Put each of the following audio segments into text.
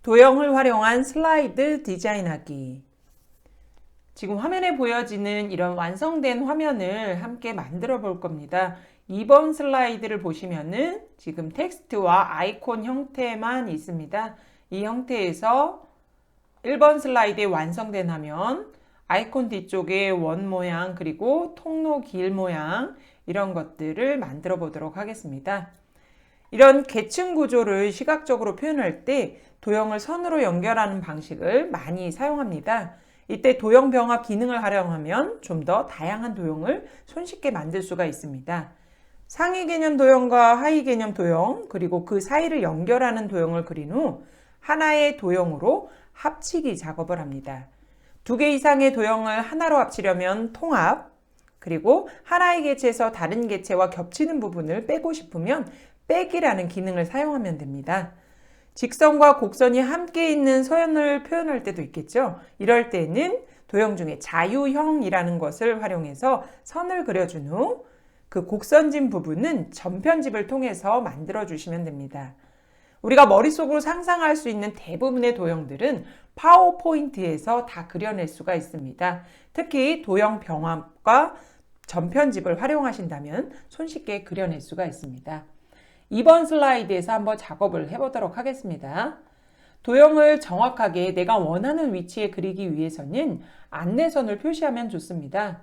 도형을 활용한 슬라이드 디자인하기. 지금 화면에 보여지는 이런 완성된 화면을 함께 만들어 볼 겁니다. 2번 슬라이드를 보시면은 지금 텍스트와 아이콘 형태만 있습니다. 이 형태에서 1번 슬라이드에 완성된 화면, 아이콘 뒤쪽에 원 모양 그리고 통로 길 모양 이런 것들을 만들어 보도록 하겠습니다. 이런 계층 구조를 시각적으로 표현할 때 도형을 선으로 연결하는 방식을 많이 사용합니다. 이때 도형 병합 기능을 활용하면 좀 더 다양한 도형을 손쉽게 만들 수가 있습니다. 상위 개념 도형과 하위 개념 도형 그리고 그 사이를 연결하는 도형을 그린 후 하나의 도형으로 합치기 작업을 합니다. 2개 이상의 도형을 하나로 합치려면 통합, 그리고 하나의 개체에서 다른 개체와 겹치는 부분을 빼고 싶으면 빼기라는 기능을 사용하면 됩니다. 직선과 곡선이 함께 있는 서연을 표현할 때도 있겠죠. 이럴 때는 도형 중에 자유형이라는 것을 활용해서 선을 그려준 후 그 곡선진 부분은 전편집을 통해서 만들어 주시면 됩니다. 우리가 머릿속으로 상상할 수 있는 대부분의 도형들은 파워포인트에서 다 그려낼 수가 있습니다. 특히 도형 병합과 전편집을 활용하신다면 손쉽게 그려낼 수가 있습니다. 2번 슬라이드에서 한번 작업을 해보도록 하겠습니다. 도형을 정확하게 내가 원하는 위치에 그리기 위해서는 안내선을 표시하면 좋습니다.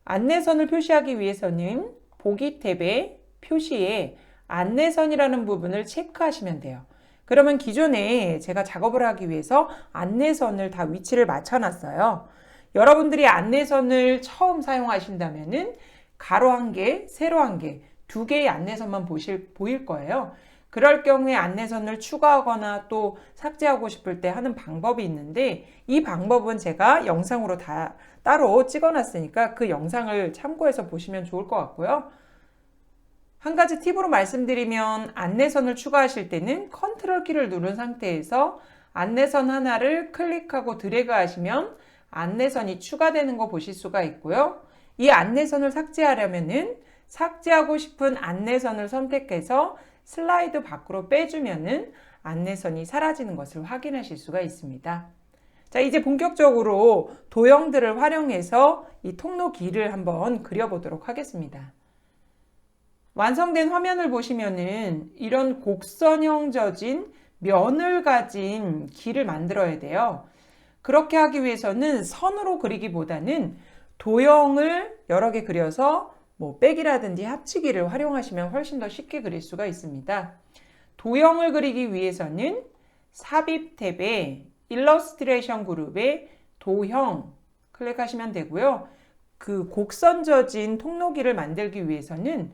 안내선을 표시하기 위해서는 보기 탭의 표시에 안내선이라는 부분을 체크하시면 돼요. 그러면 기존에 제가 작업을 하기 위해서 안내선을 다 위치를 맞춰놨어요. 여러분들이 안내선을 처음 사용하신다면은 가로 1개, 세로 1개, 2개의 안내선만 보일 거예요. 그럴 경우에 안내선을 추가하거나 또 삭제하고 싶을 때 하는 방법이 있는데 이 방법은 제가 영상으로 다 따로 찍어놨으니까 그 영상을 참고해서 보시면 좋을 것 같고요. 한 가지 팁으로 말씀드리면 안내선을 추가하실 때는 컨트롤 키를 누른 상태에서 안내선 하나를 클릭하고 드래그 하시면 안내선이 추가되는 거 보실 수가 있고요. 이 안내선을 삭제하려면은 삭제하고 싶은 안내선을 선택해서 슬라이드 밖으로 빼주면은 안내선이 사라지는 것을 확인하실 수가 있습니다. 자, 이제 본격적으로 도형들을 활용해서 이 통로 길을 한번 그려보도록 하겠습니다. 완성된 화면을 보시면은 이런 곡선형 져진 면을 가진 길을 만들어야 돼요. 그렇게 하기 위해서는 선으로 그리기보다는 도형을 여러 개 그려서 빼기라든지 합치기를 활용하시면 훨씬 더 쉽게 그릴 수가 있습니다. 도형을 그리기 위해서는 삽입 탭에 일러스트레이션 그룹에 도형 클릭하시면 되고요. 그 곡선 져진 통로기를 만들기 위해서는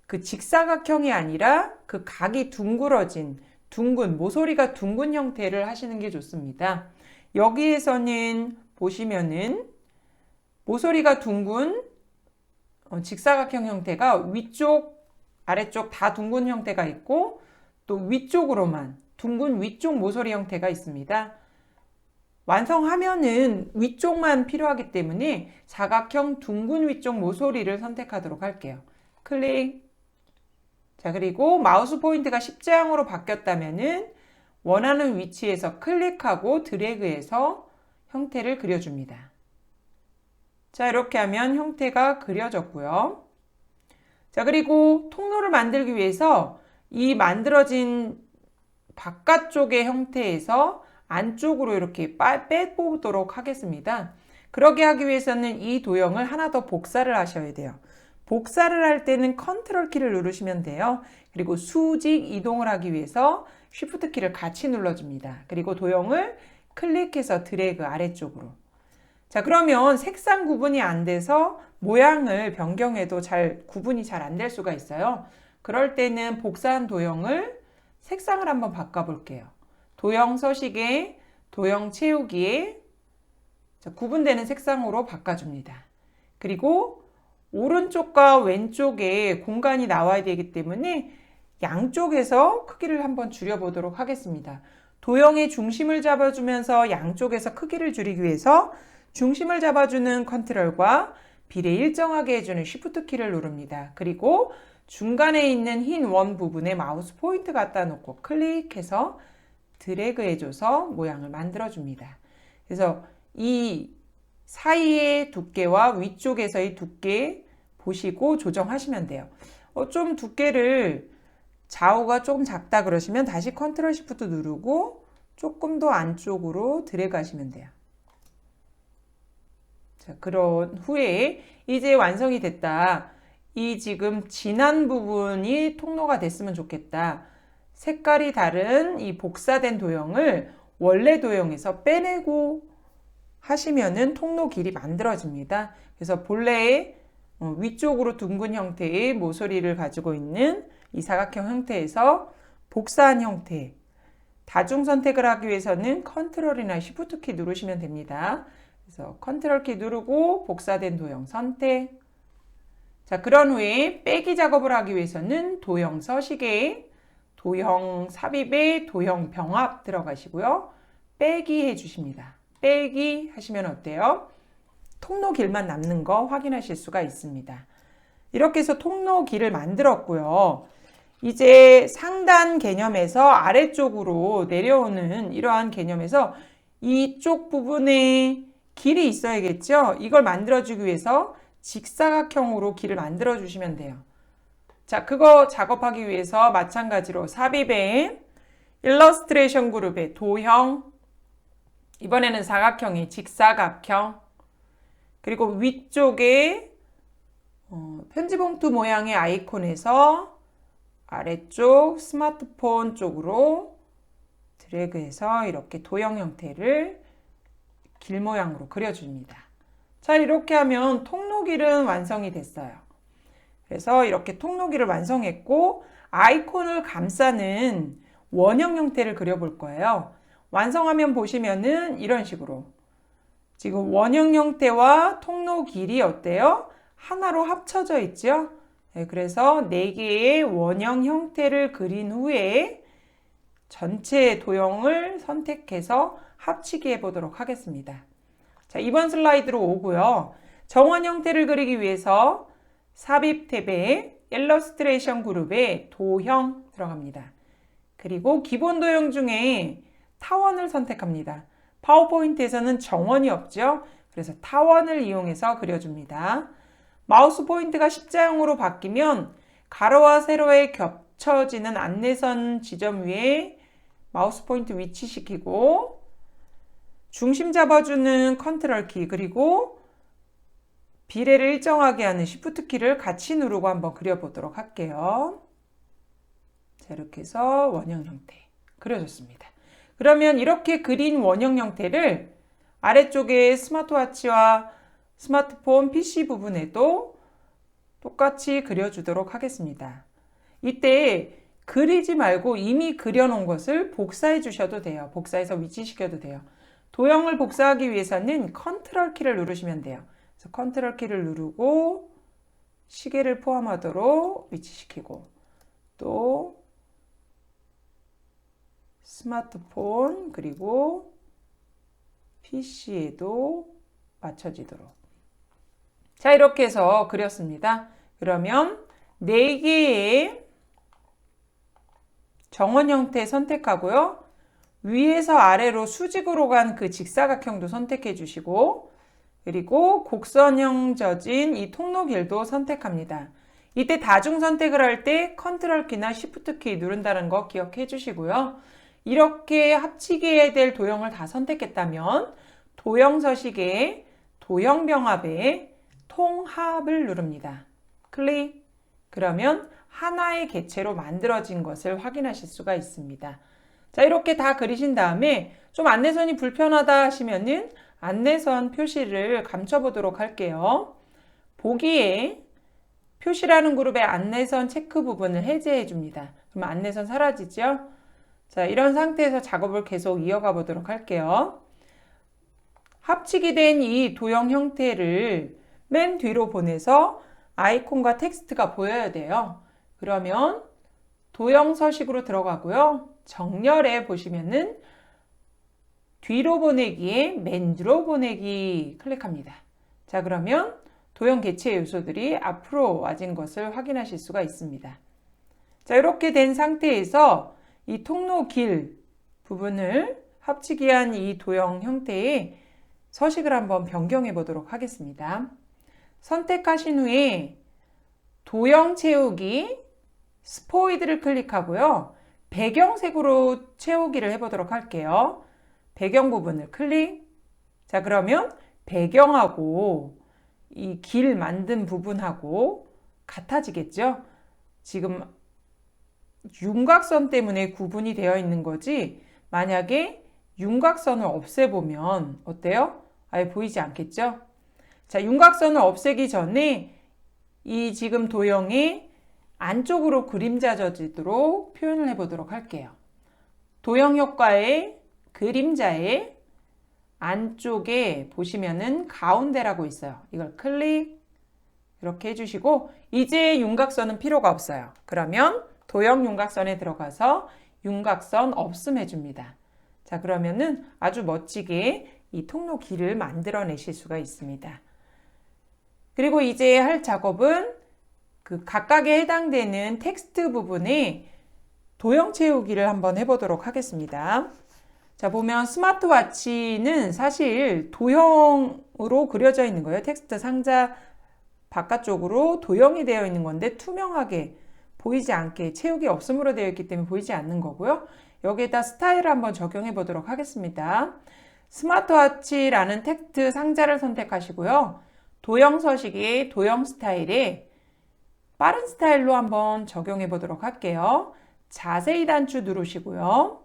그 직사각형이 아니라 그 각이 둥그러진 둥근, 모서리가 둥근 형태를 하시는 게 좋습니다. 여기에서는 보시면은 모서리가 둥근 직사각형 형태가 위쪽, 아래쪽 다 둥근 형태가 있고 또 위쪽으로만 둥근 위쪽 모서리 형태가 있습니다. 완성하면은 위쪽만 필요하기 때문에 사각형 둥근 위쪽 모서리를 선택하도록 할게요. 클릭. 자, 그리고 마우스 포인트가 십자형으로 바뀌었다면은 원하는 위치에서 클릭하고 드래그해서 형태를 그려줍니다. 자, 이렇게 하면 형태가 그려졌고요. 자, 그리고 통로를 만들기 위해서 이 만들어진 바깥쪽의 형태에서 안쪽으로 이렇게 빼보도록 하겠습니다. 그러게 하기 위해서는 이 도형을 하나 더 복사를 하셔야 돼요. 복사를 할 때는 컨트롤 키를 누르시면 돼요. 그리고 수직 이동을 하기 위해서 쉬프트 키를 같이 눌러줍니다. 그리고 도형을 클릭해서 드래그 아래쪽으로. 자, 그러면 색상 구분이 안 돼서 모양을 변경해도 구분이 잘 안 될 수가 있어요. 그럴 때는 복사한 도형을 색상을 한번 바꿔볼게요. 도형 서식에 도형 채우기에 구분되는 색상으로 바꿔줍니다. 그리고 오른쪽과 왼쪽에 공간이 나와야 되기 때문에 양쪽에서 크기를 한번 줄여보도록 하겠습니다. 도형의 중심을 잡아주면서 양쪽에서 크기를 줄이기 위해서 중심을 잡아주는 컨트롤과 비례 일정하게 해주는 쉬프트 키를 누릅니다. 그리고 중간에 있는 흰 원 부분에 마우스 포인트 갖다 놓고 클릭해서 드래그 해줘서 모양을 만들어 줍니다. 그래서 이 사이의 두께와 위쪽에서의 두께 보시고 조정하시면 돼요. 좀 두께를 좌우가 조금 작다 그러시면 다시 컨트롤 시프트 누르고 조금 더 안쪽으로 드래그 하시면 돼요. 자, 그런 후에 이제 완성이 됐다. 이 지금 진한 부분이 통로가 됐으면 좋겠다. 색깔이 다른 이 복사된 도형을 원래 도형에서 빼내고 하시면은 통로 길이 만들어집니다. 그래서 본래의 위쪽으로 둥근 형태의 모서리를 가지고 있는 이 사각형 형태에서 복사한 형태, 다중 선택을 하기 위해서는 컨트롤이나 시프트 키 누르시면 됩니다. 그래서 컨트롤 키 누르고 복사된 도형 선택. 자, 그런 후에 빼기 작업을 하기 위해서는 도형 서식에 도형 삽입에 도형 병합 들어가시고요. 빼기 해주십니다. 빼기 하시면 어때요? 통로 길만 남는 거 확인하실 수가 있습니다. 이렇게 해서 통로 길을 만들었고요. 이제 상단 개념에서 아래쪽으로 내려오는 이러한 개념에서 이쪽 부분에 길이 있어야겠죠? 이걸 만들어주기 위해서 직사각형으로 길을 만들어 주시면 돼요. 자, 그거 작업하기 위해서 마찬가지로 삽입에 일러스트레이션 그룹의 도형, 이번에는 사각형이 직사각형, 그리고 위쪽에 편지봉투 모양의 아이콘에서 아래쪽 스마트폰 쪽으로 드래그해서 이렇게 도형 형태를 길 모양으로 그려줍니다. 자, 이렇게 하면 통로길은 완성이 됐어요. 그래서 이렇게 통로길을 완성했고 아이콘을 감싸는 원형 형태를 그려볼 거예요. 완성하면 보시면은 이런 식으로 지금 원형 형태와 통로 길이 어때요? 하나로 합쳐져 있죠? 네, 그래서 4개의 원형 형태를 그린 후에 전체 도형을 선택해서 합치기 해보도록 하겠습니다. 자, 이번 슬라이드로 오고요. 정원 형태를 그리기 위해서 삽입 탭에 일러스트레이션 그룹에 도형 들어갑니다. 그리고 기본 도형 중에 타원을 선택합니다. 파워포인트에서는 정원이 없죠. 그래서 타원을 이용해서 그려줍니다. 마우스 포인트가 십자형으로 바뀌면 가로와 세로에 겹쳐지는 안내선 지점 위에 마우스 포인트 위치시키고 중심 잡아주는 컨트롤 키 그리고 비례를 일정하게 하는 시프트 키를 같이 누르고 한번 그려보도록 할게요. 자, 이렇게 해서 원형 형태 그려줬습니다. 그러면 이렇게 그린 원형 형태를 아래쪽에 스마트워치와 스마트폰 PC 부분에도 똑같이 그려주도록 하겠습니다. 이때 그리지 말고 이미 그려놓은 것을 복사해 주셔도 돼요. 복사해서 위치시켜도 돼요. 도형을 복사하기 위해서는 컨트롤 키를 누르시면 돼요. 그래서 컨트롤 키를 누르고 시계를 포함하도록 위치시키고 또 스마트폰 그리고 PC에도 맞춰지도록. 자, 이렇게 해서 그렸습니다. 그러면 4개의 정원 형태 선택하고요. 위에서 아래로 수직으로 간 그 직사각형도 선택해 주시고 그리고 곡선형 져진 이 통로 길도 선택합니다. 이때 다중 선택을 할 때 컨트롤 키나 시프트 키 누른다는 거 기억해 주시고요. 이렇게 합치게 될 도형을 다 선택했다면 도형 서식에 도형 병합에 통합을 누릅니다. 클릭. 그러면 하나의 객체로 만들어진 것을 확인하실 수가 있습니다. 자, 이렇게 다 그리신 다음에 좀 안내선이 불편하다 하시면은 안내선 표시를 감춰보도록 할게요. 보기에 표시라는 그룹의 안내선 체크 부분을 해제해 줍니다. 그러면 안내선 사라지죠? 자, 이런 상태에서 작업을 계속 이어가 보도록 할게요. 합치기 된 이 도형 형태를 맨 뒤로 보내서 아이콘과 텍스트가 보여야 돼요. 그러면 도형 서식으로 들어가고요. 정렬에 보시면은 뒤로 보내기에 맨 뒤로 보내기 클릭합니다. 자, 그러면 도형 개체 요소들이 앞으로 와진 것을 확인하실 수가 있습니다. 자, 이렇게 된 상태에서 이 통로 길 부분을 합치기 한 이 도형 형태의 서식을 한번 변경해 보도록 하겠습니다. 선택하신 후에 도형 채우기 스포이드를 클릭하고요. 배경색으로 채우기를 해보도록 할게요. 배경 부분을 클릭. 자, 그러면 배경하고 이 길 만든 부분하고 같아지겠죠? 지금 윤곽선 때문에 구분이 되어 있는 거지, 만약에 윤곽선을 없애보면 어때요? 아예 보이지 않겠죠? 자, 윤곽선을 없애기 전에 이 지금 도형의 안쪽으로 그림자 져지도록 표현을 해보도록 할게요. 도형 효과의 그림자의 안쪽에 보시면은 가운데라고 있어요. 이걸 클릭 이렇게 해주시고, 이제 윤곽선은 필요가 없어요. 그러면 도형 윤곽선에 들어가서 윤곽선 없음 해줍니다. 자, 그러면은 아주 멋지게 이 통로 길을 만들어내실 수가 있습니다. 그리고 이제 할 작업은 그 각각에 해당되는 텍스트 부분에 도형 채우기를 한번 해보도록 하겠습니다. 자, 보면 스마트워치는 사실 도형으로 그려져 있는 거예요. 텍스트 상자 바깥쪽으로 도형이 되어 있는 건데 투명하게 보이지 않게 채우기 없음으로 되어 있기 때문에 보이지 않는 거고요. 여기에다 스타일을 한번 적용해 보도록 하겠습니다. 스마트워치라는 텍스트 상자를 선택하시고요. 도형 서식의 도형 스타일에 빠른 스타일로 한번 적용해 보도록 할게요. 자세히 단추 누르시고요.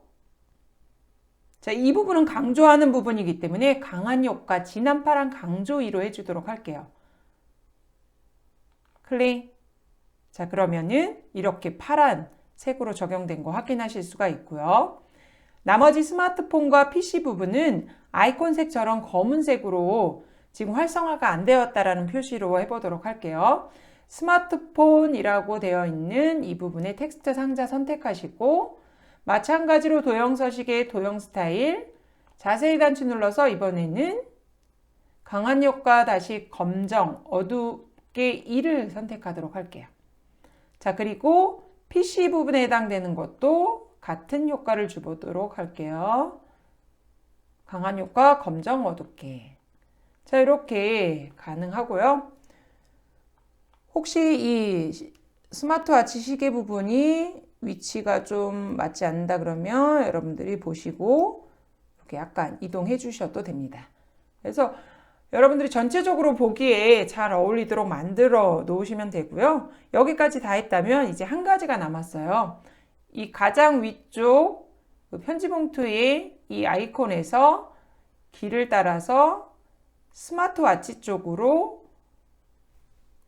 자, 이 부분은 강조하는 부분이기 때문에 강한 효과 진한 파란 강조 2로 해주도록 할게요. 클릭. 자, 그러면은 이렇게 파란 색으로 적용된 거 확인하실 수가 있고요. 나머지 스마트폰과 PC 부분은 아이콘색처럼 검은색으로 지금 활성화가 안 되었다라는 표시로 해보도록 할게요. 스마트폰이라고 되어 있는 이 부분에 텍스트 상자 선택하시고, 마찬가지로 도형 서식의 도형 스타일 자세히 단추 눌러서 이번에는 강한 효과 다시 검정 어둡게 2를 선택하도록 할게요. 자, 그리고 PC 부분에 해당되는 것도 같은 효과를 주보도록 할게요. 강한 효과 검정 어둡게. 자, 이렇게 가능하고요. 혹시 이 스마트워치 시계 부분이 위치가 좀 맞지 않는다 그러면 여러분들이 보시고 이렇게 약간 이동해 주셔도 됩니다. 그래서 여러분들이 전체적으로 보기에 잘 어울리도록 만들어 놓으시면 되고요. 여기까지 다 했다면 이제 한 가지가 남았어요. 이 가장 위쪽 편지 봉투의 이 아이콘에서 길을 따라서 스마트워치 쪽으로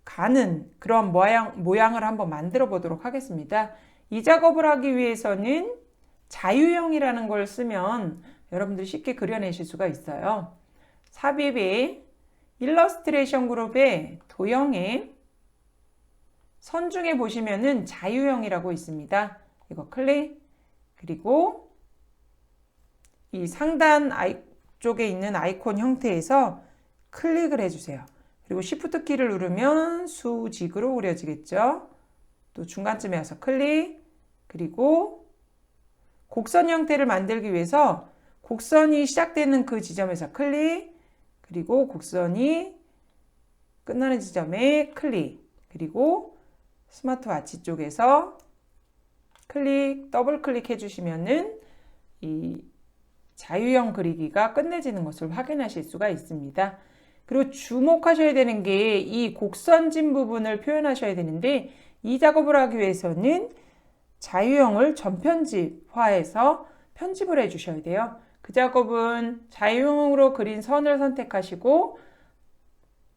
가는 그런 모양을 한번 만들어 보도록 하겠습니다. 이 작업을 하기 위해서는 자유형이라는 걸 쓰면 여러분들이 쉽게 그려내실 수가 있어요. 삽입의 일러스트레이션 그룹의 도형의 선중에 보시면은 자유형이라고 있습니다. 이거 클릭. 그리고 이 상단 쪽에 있는 아이콘 형태에서 클릭을 해주세요. 그리고 Shift 키를 누르면 수직으로 그려지겠죠. 또 중간쯤에 와서 클릭. 그리고 곡선 형태를 만들기 위해서 곡선이 시작되는 그 지점에서 클릭. 그리고 곡선이 끝나는 지점에 클릭. 그리고 스마트워치 쪽에서 클릭, 더블 클릭 해주시면은 이 자유형 그리기가 끝내지는 것을 확인하실 수가 있습니다. 그리고 주목하셔야 되는 게 이 곡선진 부분을 표현하셔야 되는데, 이 작업을 하기 위해서는 자유형을 전편집화해서 편집을 해 주셔야 돼요. 그 작업은 자유형으로 그린 선을 선택하시고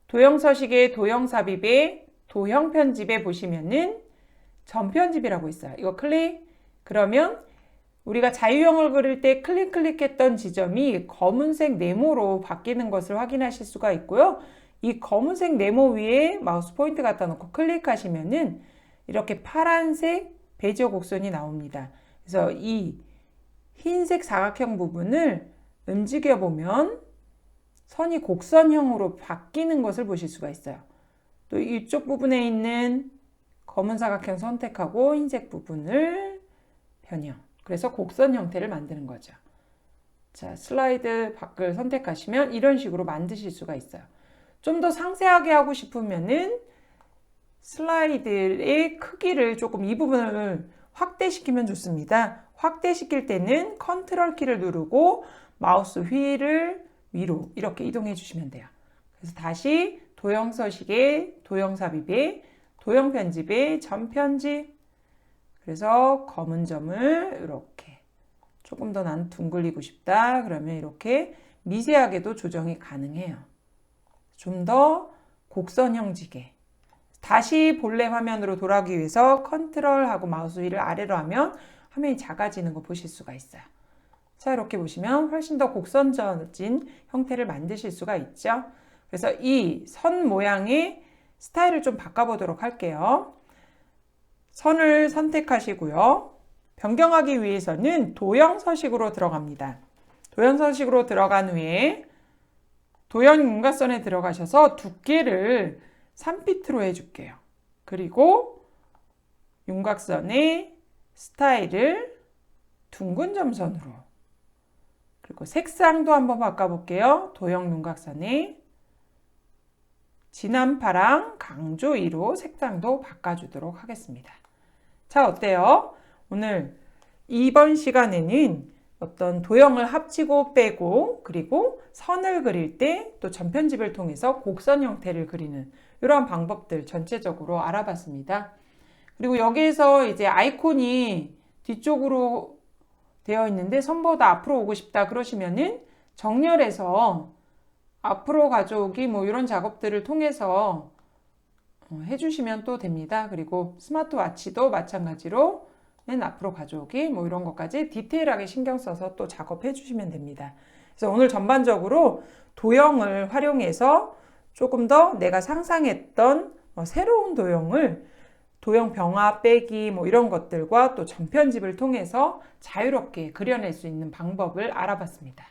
도형 서식의 도형 삽입에 도형 편집에 보시면은 전편집이라고 있어요. 이거 클릭. 그러면 우리가 자유형을 그릴 때 클릭했던 지점이 검은색 네모로 바뀌는 것을 확인하실 수가 있고요. 이 검은색 네모 위에 마우스 포인트 갖다 놓고 클릭하시면은 이렇게 파란색 베이지어 곡선이 나옵니다. 그래서 이 흰색 사각형 부분을 움직여 보면 선이 곡선형으로 바뀌는 것을 보실 수가 있어요. 또 이쪽 부분에 있는 검은 사각형 선택하고 흰색 부분을 변형. 그래서 곡선 형태를 만드는 거죠. 자, 슬라이드 밖을 선택하시면 이런 식으로 만드실 수가 있어요. 좀 더 상세하게 하고 싶으면은 슬라이드의 크기를 조금 이 부분을 확대시키면 좋습니다. 확대시킬 때는 컨트롤 키를 누르고 마우스 휠을 위로 이렇게 이동해 주시면 돼요. 그래서 다시 도형 서식에 도형 삽입에 도형 편집에 점 편집. 그래서 검은 점을 이렇게 조금 더 난 둥글리고 싶다. 그러면 이렇게 미세하게도 조정이 가능해요. 좀 더 곡선형 지게. 다시 본래 화면으로 돌아가기 위해서 컨트롤하고 마우스 휠을 아래로 하면 화면이 작아지는 거 보실 수가 있어요. 자, 이렇게 보시면 훨씬 더 곡선적인 형태를 만드실 수가 있죠. 그래서 이 선 모양의 스타일을 좀 바꿔보도록 할게요. 선을 선택하시고요. 변경하기 위해서는 도형 서식으로 들어갑니다. 도형 서식으로 들어간 후에 도형 윤곽선에 들어가셔서 두께를 3피트로 해줄게요. 그리고 윤곽선의 스타일을 둥근 점선으로, 그리고 색상도 한번 바꿔볼게요. 도형 윤곽선에 진한 파랑 강조 2로 색상도 바꿔주도록 하겠습니다. 자, 어때요? 오늘 이번 시간에는 어떤 도형을 합치고 빼고 그리고 선을 그릴 때 또 전편집을 통해서 곡선 형태를 그리는 이러한 방법들 전체적으로 알아봤습니다. 그리고 여기에서 이제 아이콘이 뒤쪽으로 되어 있는데 선보다 앞으로 오고 싶다 그러시면은 정렬해서 앞으로 가져오기 뭐 이런 작업들을 통해서 해주시면 또 됩니다. 그리고 스마트워치도 마찬가지로 앞으로 가져오기 뭐 이런 것까지 디테일하게 신경 써서 또 작업해 주시면 됩니다. 그래서 오늘 전반적으로 도형을 활용해서 조금 더 내가 상상했던 새로운 도형을 도형 병합 빼기 뭐 이런 것들과 또 전편집을 통해서 자유롭게 그려낼 수 있는 방법을 알아봤습니다.